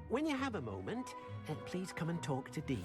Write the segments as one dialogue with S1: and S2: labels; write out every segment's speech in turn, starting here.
S1: When you have a moment, please come and talk to Deke.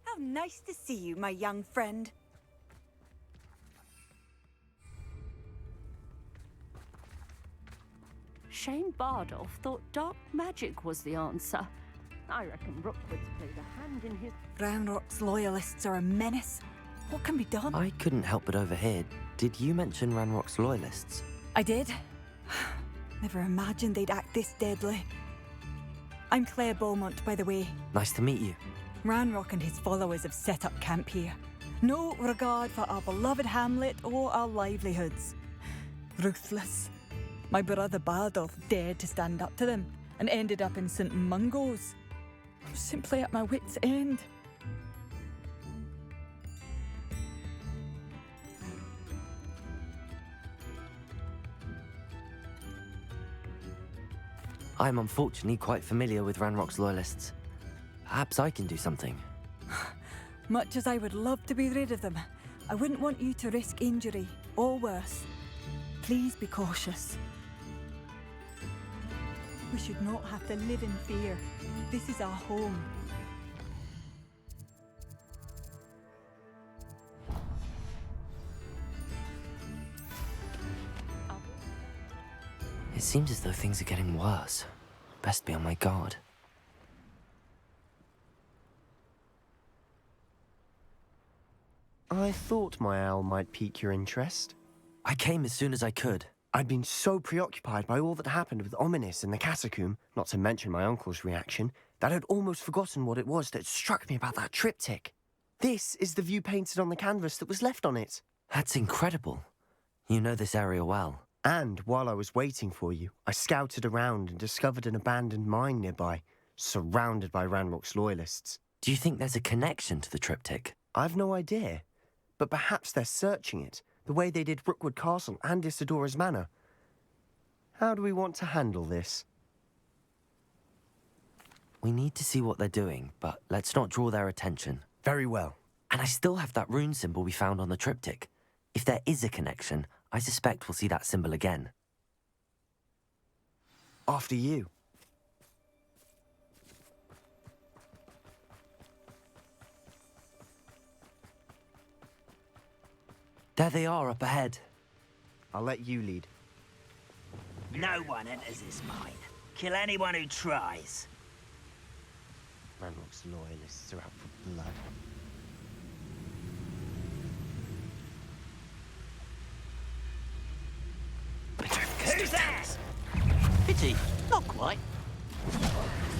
S2: How nice to see you, my young friend.
S3: Shane Bardolph thought dark magic was the answer. I reckon Rookwood's played a hand in his...
S2: Ranrock's loyalists are a menace. What can be done?
S4: I couldn't help but overhear. Did you mention Ranrock's loyalists?
S2: I did. Never imagined they'd act this deadly. I'm Claire Beaumont, by the way.
S4: Nice to meet you.
S2: Ranrock and his followers have set up camp here. No regard for our beloved hamlet or our livelihoods. Ruthless. My brother Bardolph dared to stand up to them and ended up in St. Mungo's. I'm simply at my wit's end.
S4: I'm unfortunately quite familiar with Ranrock's loyalists. Perhaps I can do something.
S2: Much as I would love to be rid of them, I wouldn't want you to risk injury, or worse. Please be cautious. We should not have to live in fear. This is our home.
S4: It seems as though things are getting worse. Best be on my guard.
S5: I thought my owl might pique your interest.
S4: I came as soon as I could.
S5: I'd been so preoccupied by all that happened with Ominis and the catacomb, not to mention my uncle's reaction, that I'd almost forgotten what it was that struck me about that triptych. This is the view painted on the canvas that was left on it.
S4: That's incredible. You know this area well.
S5: And while I was waiting for you, I scouted around and discovered an abandoned mine nearby, surrounded by Ranrock's loyalists.
S4: Do you think there's a connection to the triptych?
S5: I've no idea, but perhaps they're searching it, the way they did Rookwood Castle and Isidora's Manor. How do we want to handle this?
S4: We need to see what they're doing, but let's not draw their attention.
S5: Very well.
S4: And I still have that rune symbol we found on the triptych. If there is a connection, I suspect we'll see that symbol again.
S5: After you.
S4: There they are up ahead.
S5: I'll let you lead.
S6: No one enters this mine. Kill anyone who tries.
S5: Ranrock's loyalists are out for blood.
S6: Who's that?
S4: Pity, not quite.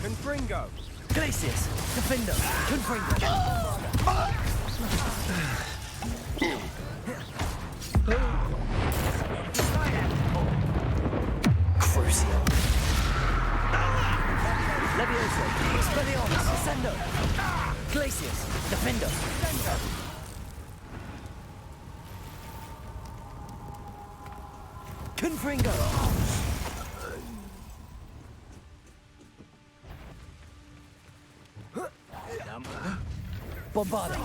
S5: Confringo!
S4: Glacius, Defender, Confringo. Crucial. Confringo! Bombarda!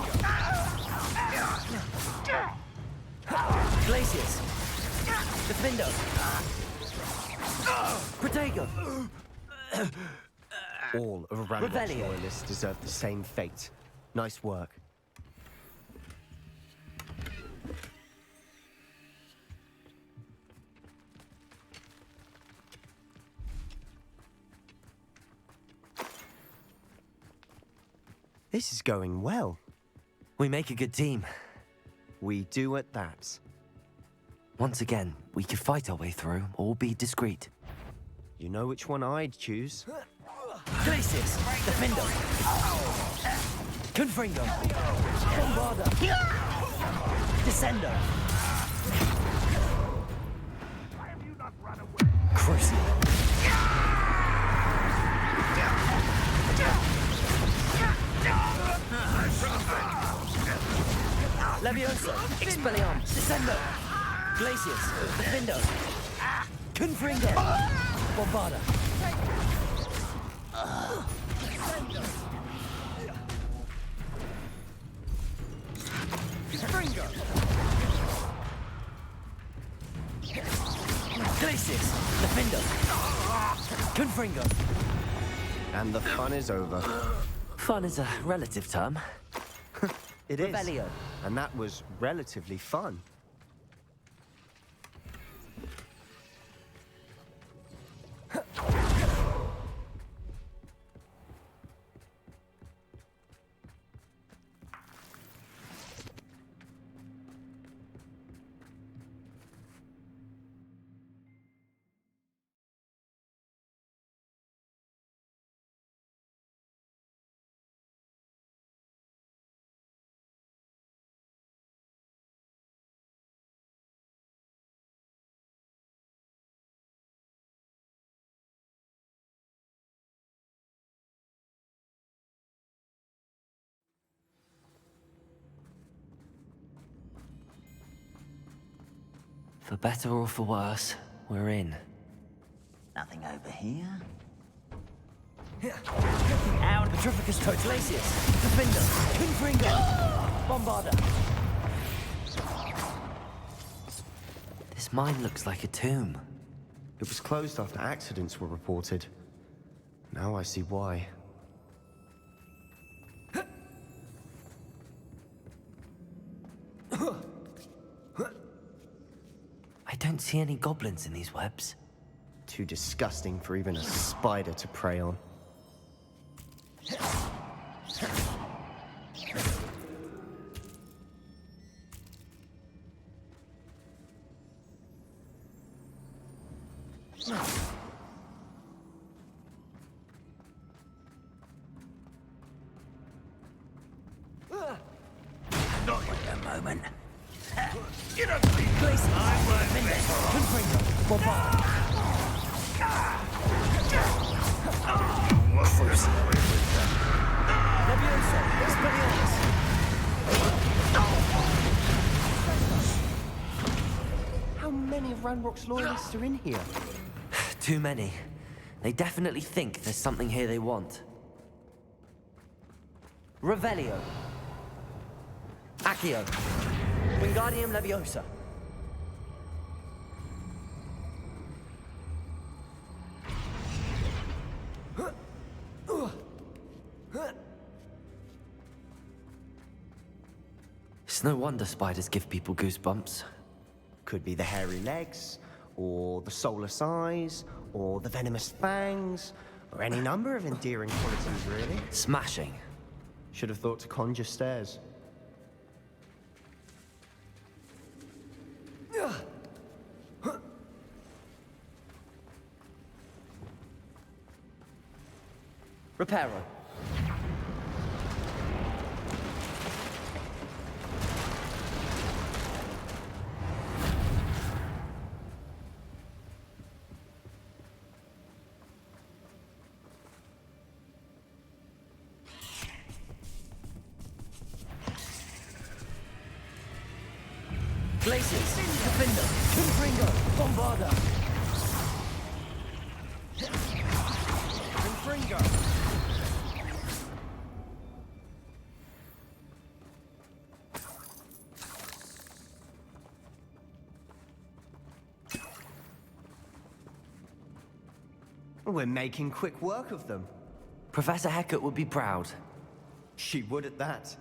S4: Glacius! Defendo! Protego!
S5: All of Ranrock's
S4: Revelio.
S5: loyalists deserve the same fate. Nice work. This is going well.
S4: We make a good team.
S5: We do at that.
S4: Once again, we could fight our way through or be discreet.
S5: You know which one I'd choose.
S4: Glacius! Defendo! Confringo! Bombarda! Descendo! Crucible! Leviosa! Expelliarmus! Descendo! Glacius! Defendo! Confringo! Bombarda! Glacius! Defendo! Confringo!
S5: And the fun is over.
S4: Fun is a relative term.
S5: It is.
S4: Revelio.
S5: And that was relatively fun.
S4: For better or for worse, we're in.
S6: Nothing over here.
S4: Out! Petrificus Totalacius! Defender! Confringo! Bombarda! This mine looks like a tomb.
S5: It was closed after accidents were reported. Now I see why.
S4: I don't see any goblins in these webs.
S5: Too disgusting for even a spider to prey on.
S6: Not wait a moment.
S4: Glacius! Confringo! Bombarda! Leviosa! Expelliarmus!
S5: How many of Ranrock's loyalists are in here?
S4: Too many. They definitely think there's something here they want. Revelio. Accio. Wingardium Leviosa. It's no wonder spiders give people goosebumps.
S5: Could be the hairy legs, or the soulless eyes, or the venomous fangs, or any number of endearing qualities, really.
S4: Smashing.
S5: Should have thought to conjure stairs.
S4: Reparo. Glaciers, Defender, Confringo, Bombarder.
S5: Confringo! We're making quick work of them.
S4: Professor Hecat would be proud.
S5: She would at that.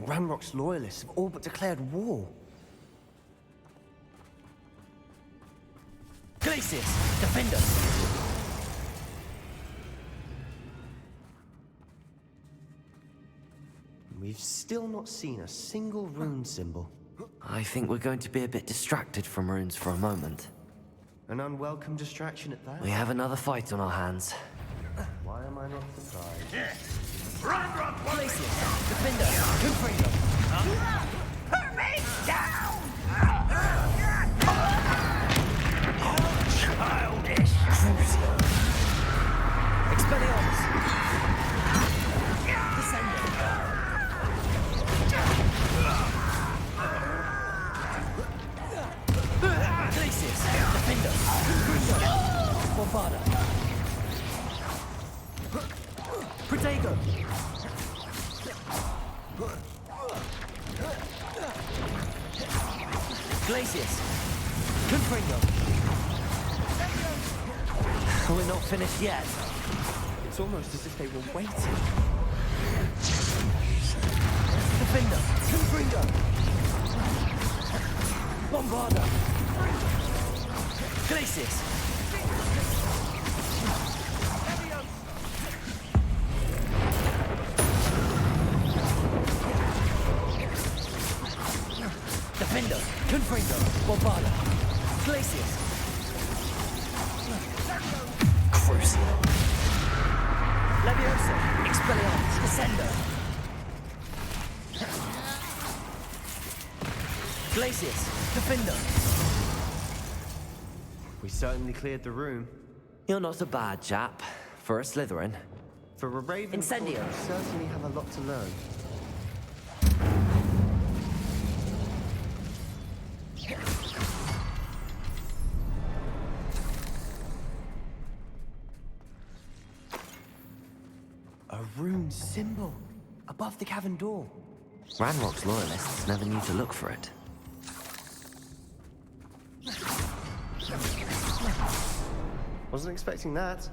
S5: Ranrock's loyalists have all but declared war.
S4: Glaciers, Defender.
S5: We've still not seen a single rune symbol.
S4: I think we're going to be a bit distracted from runes for a moment.
S5: An unwelcome distraction at that.
S4: We have another fight on our hands.
S5: Why am I not surprised?
S4: Glaciers, Defender, Confringo.
S6: Put me down! Childish!
S4: Expelliarmus. Descender. Glaciers, Defender, Confringo. Bombarder. Protego. Glaciers. Confringo. We're not finished yet.
S5: It's almost as if they were waiting.
S4: Defender. Confringo. Bombarder. Glaciers. Defender, Confringo, Bombarder, Glaciers, Crucial, Leviosa, Expelliarmus, Descender, Glaciers, Defender.
S5: We certainly cleared the room.
S4: You're not a bad chap for a Slytherin.
S5: For a Ravenclaw,
S4: Incendio.
S5: you certainly have a lot to learn. A rune symbol above the cavern door.
S4: Ranrock's loyalists never knew to look for it.
S5: Wasn't expecting that.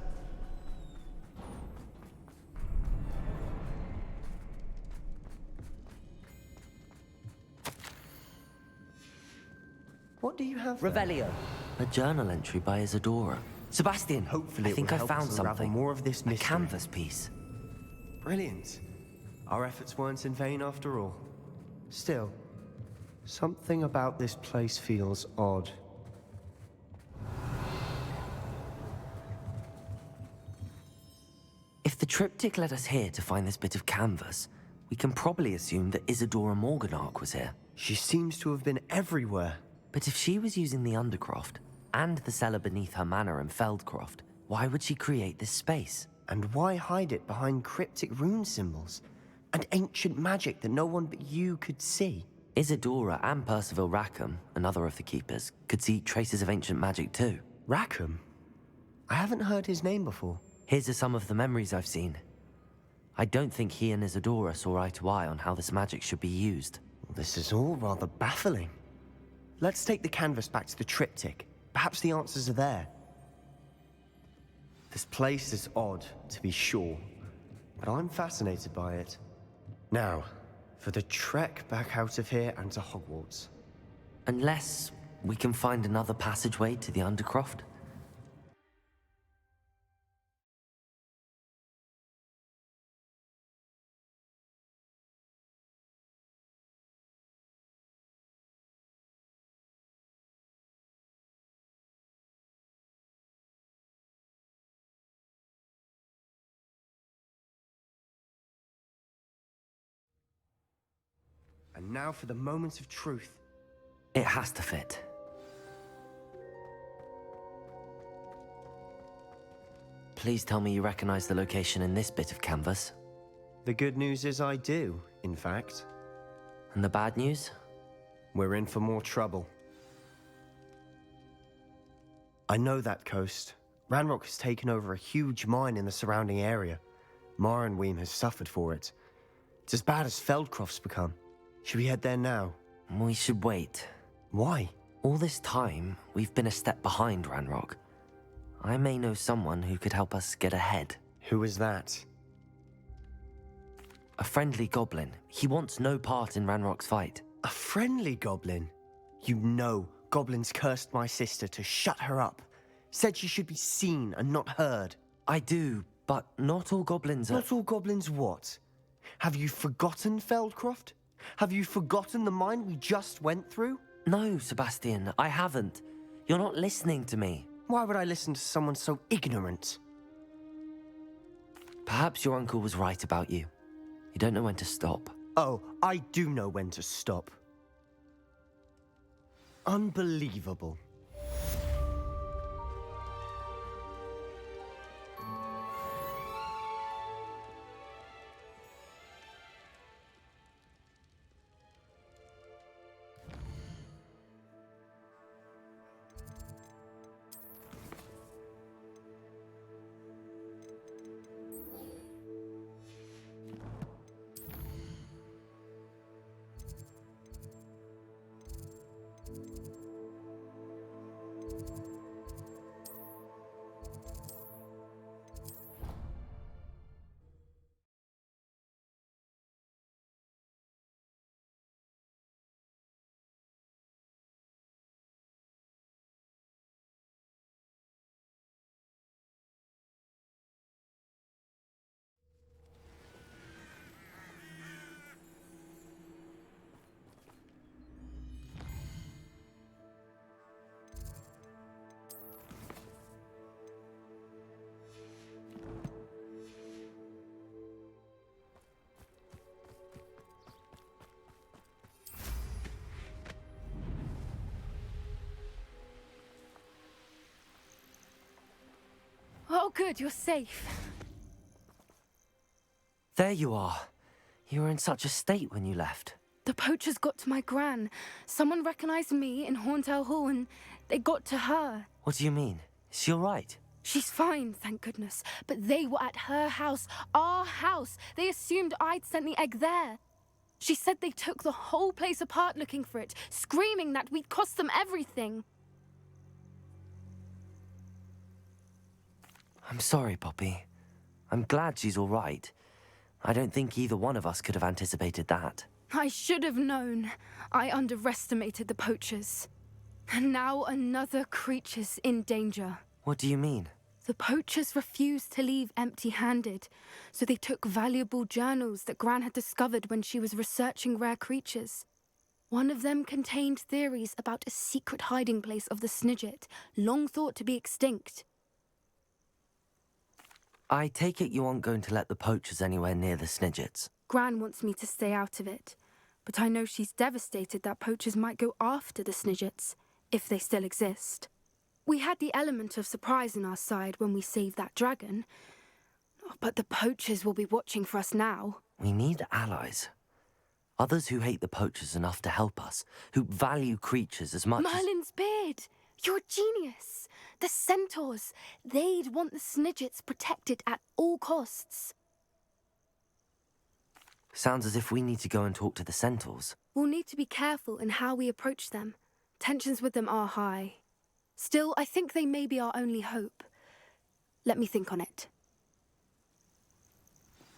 S5: What do you have there?
S4: Revelio. A journal entry by Isadora. Sebastian,
S5: Hopefully
S4: I
S5: it
S4: think
S5: will
S4: I
S5: help
S4: found
S5: us unravel
S4: something.
S5: more of this
S4: A
S5: mystery.
S4: canvas piece.
S5: Brilliant. Our efforts weren't in vain after all. Still, something about this place feels odd.
S4: If the triptych led us here to find this bit of canvas, we can probably assume that Isadora Morganach was here.
S5: She seems to have been everywhere.
S4: But if she was using the Undercroft and the cellar beneath her manor in Feldcroft, why would she create this space?
S5: And why hide it behind cryptic rune symbols? And ancient magic that no one but you could see?
S4: Isadora and Percival Rackham, another of the Keepers, could see traces of ancient magic too.
S5: Rackham? I haven't heard his name before.
S4: His are some of the memories I've seen. I don't think he and Isadora saw eye to eye on how this magic should be used.
S5: This is all rather baffling. Let's take the canvas back to the triptych. Perhaps the answers are there. This place is odd, to be sure, but I'm fascinated by it. Now, for the trek back out of here and to Hogwarts.
S4: Unless we can find another passageway to the Undercroft.
S5: And now for the moment of truth.
S4: It has to fit. Please tell me you recognize the location in this bit of canvas.
S5: The good news is I do, in fact.
S4: And the bad news?
S5: we're in for more trouble. I know that coast. Ranrock has taken over a huge mine in the surrounding area. Marrenweem has suffered for it. It's as bad as Feldcroft's become. Should we head there now?
S4: We should wait.
S5: Why?
S4: All this time, we've been a step behind Ranrock. I may know someone who could help us get ahead.
S5: Who is that?
S4: A friendly goblin. He wants no part in Ranrock's fight.
S5: A friendly goblin? You know goblins cursed my sister to shut her up. Said she should be seen and not heard.
S4: I do, but not all goblins are...
S5: Not all goblins what? Have you forgotten Feldcroft? Have you forgotten the mine we just went through?
S4: No, Sebastian, I haven't. You're not listening to me.
S5: Why would I listen to someone so ignorant?
S4: Perhaps your uncle was right about you. You don't know when to stop.
S5: Oh, I do know when to stop. Unbelievable.
S7: Oh, good, you're safe.
S4: There you are. You were in such a state when you left.
S7: The poachers got to my gran. Someone recognized me in Horntail Hall and they got to her.
S4: What do you mean? Is she all right?
S7: She's fine, thank goodness. But they were at her house, our house. They assumed I'd sent the egg there. She said they took the whole place apart looking for it, screaming that we'd cost them everything.
S4: I'm sorry, Poppy. I'm glad she's all right. I don't think either one of us could have anticipated that.
S7: I should have known. I underestimated the poachers. And now another creature's in danger.
S4: What do you mean?
S7: The poachers refused to leave empty-handed, so they took valuable journals that Gran had discovered when she was researching rare creatures. One of them contained theories about a secret hiding place of the Snidget, long thought to be extinct.
S4: I take it you aren't going to let the poachers anywhere near the Snidgets.
S7: Gran wants me to stay out of it, but I know she's devastated that poachers might go after the Snidgets, if they still exist. We had the element of surprise on our side when we saved that dragon, but the poachers will be watching for us now.
S4: We need allies. Others who hate the poachers enough to help us, who value creatures as much as...
S7: Merlin's beard! You're a genius! The centaurs! They'd want the Snidgets protected at all costs.
S4: Sounds as if we need to go and talk to the centaurs.
S7: We'll need to be careful in how we approach them. Tensions with them are high. Still, I think they may be our only hope. Let me think on it.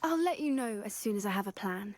S7: I'll let you know as soon as I have a plan.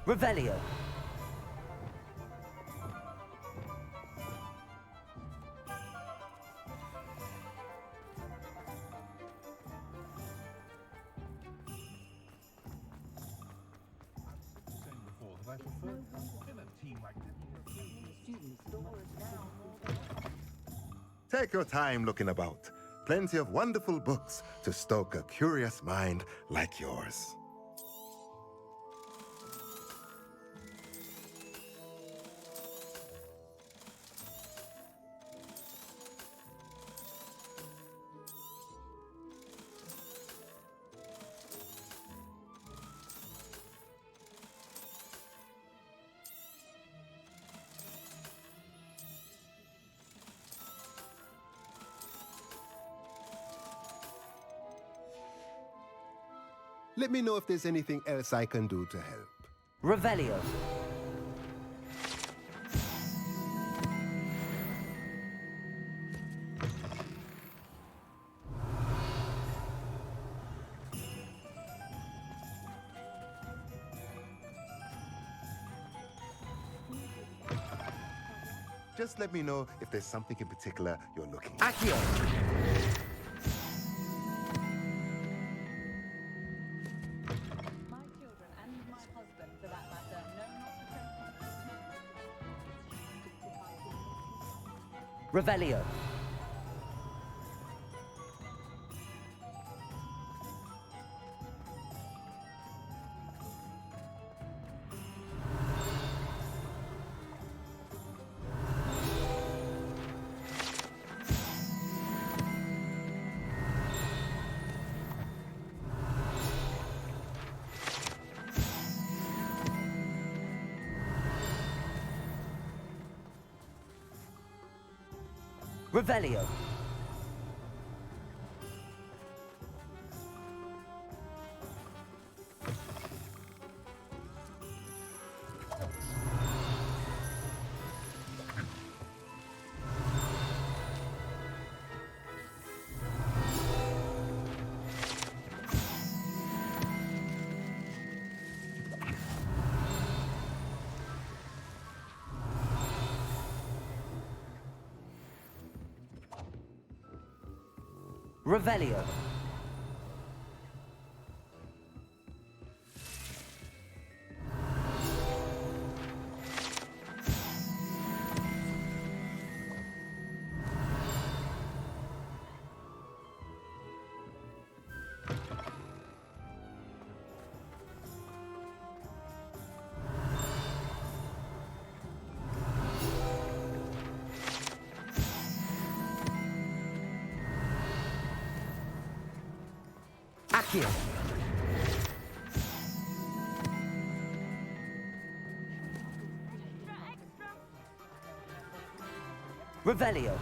S4: Revelio!
S8: Take your time looking about. Plenty of wonderful books to stoke a curious mind like yours. Let me know if there's anything else I can do to help.
S4: Revelio.
S8: Just let me know if there's something in particular you're looking at.
S4: Accio.
S2: My children and my husband, for that matter, know not to
S4: Revelio. Revelio. Revelio. Accio. Revelio.